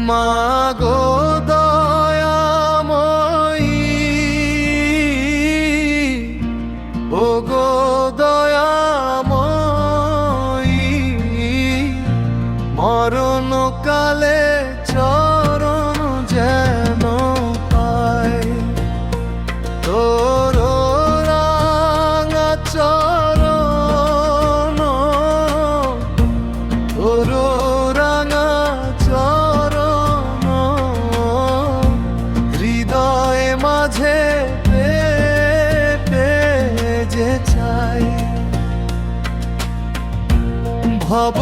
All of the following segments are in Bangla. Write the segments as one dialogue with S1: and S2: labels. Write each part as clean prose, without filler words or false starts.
S1: মাগো দয়াময়ী, ওগো দয়াময়ী, মরণকালে চরণ যেন পাই তোর রাঙা চরণ, তোর রাঙা চরণ হৃদয় মাঝে যে চাই। ভব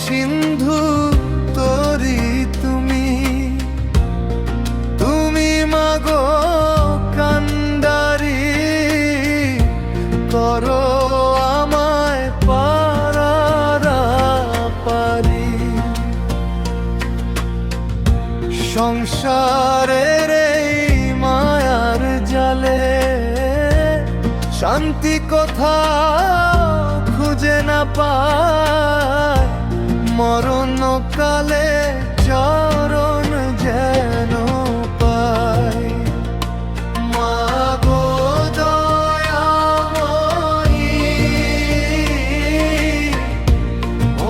S1: সিন্ধু তরি তুমি, তুমি মাগো কান্ডারি, করো আমায় পারাপারি। সংসারের এই মায়ার জালে শান্তি কোথাও খুঁজে না পায়, মরণকালে চরণ যেন পাই। মাগো দয়াময়ী,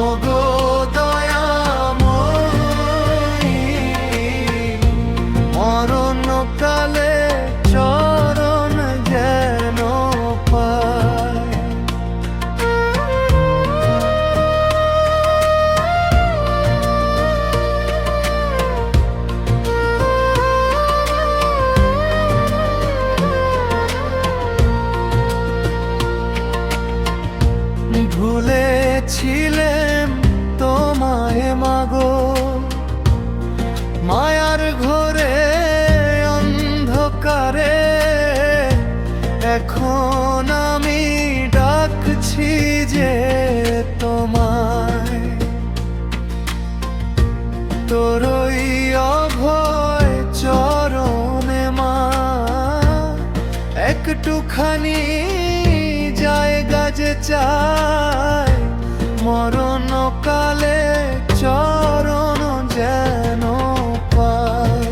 S1: ওগো দয়াময়ী, মরণকালে চরণ যেন পাই। ভুলেছিলেন তোমায় মাগো, মায়ার ঘোরে অন্ধকারে, এখন আমি ডাকছি যে তোমায়, তোরই অভয় চরণে মা একটুখানি জায়গা যে চাই, মরণকালে চরণ যেন পাই।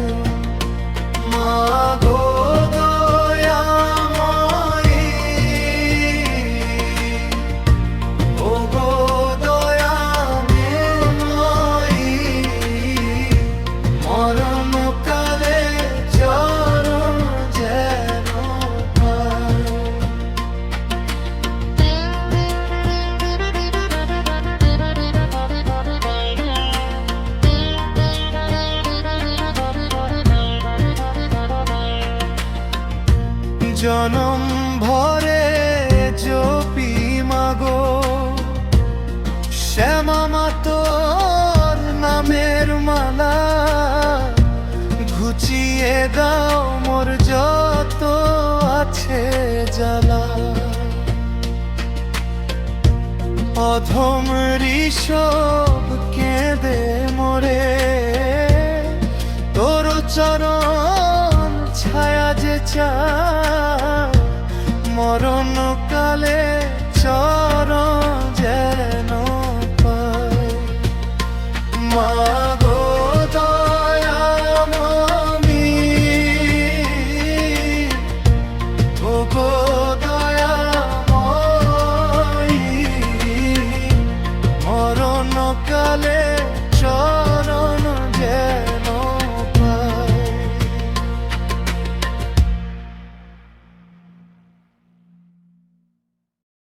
S1: মাগো দয়াময়ী, ওগো দয়াময়ী, মরণকালে চরণ যেন পাই। জনম ভরে জপি মাগো শ্যামা মা তোর নামের মালা, ঘুচিয়ে দাও মোর যত আছে জ্বালা। অধম ঋষভ কেঁদে মোরে, তোর চরণ ছায়া যে চায়,